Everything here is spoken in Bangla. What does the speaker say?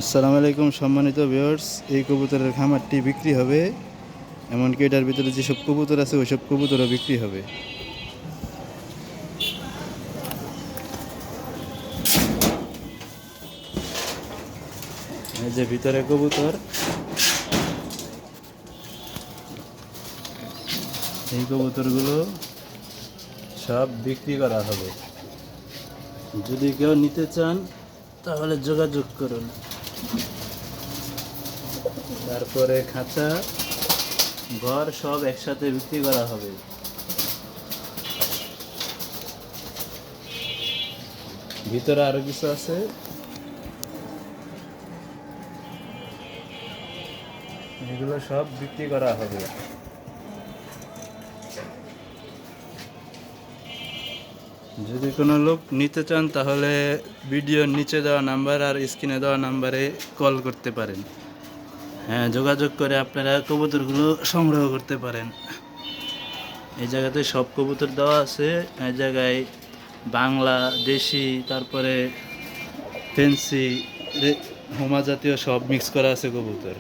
আসসালামু আলাইকুম সম্মানিত ভিউয়ার্স, এই কবুতরের খামারটি বিক্রি হবে। এমনকি এটার ভিতরে যেসব কবুতর আছে ওইসব কবুতরও বিক্রি হবে। এই যে ভিতরে কবুতর, এই কবুতরগুলো সব বিক্রি করা হবে। যদি কেউ নিতে চান তাহলে যোগাযোগ করুন। তারপরে খাঁচা, ঘর সব একসাথে বিক্রি করা হবে। ভিতরে আরো কিছু আছে, এগুলো সব বিক্রি করা হবে। যদি কোনো লোক নিতে চান তাহলে ভিডিওর নিচে দেওয়া নাম্বার আর স্ক্রিনে দেওয়া নাম্বারে কল করতে পারেন। হ্যাঁ, যোগাযোগ করে আপনারা কবুতরগুলো সংগ্রহ করতে পারেন। এই জায়গাতে সব কবুতর দেওয়া আছে। এই জায়গায় বাংলা, দেশি, তারপরে ফেন্সি, হোমা জাতীয় সব মিক্স করা আছে কবুতর।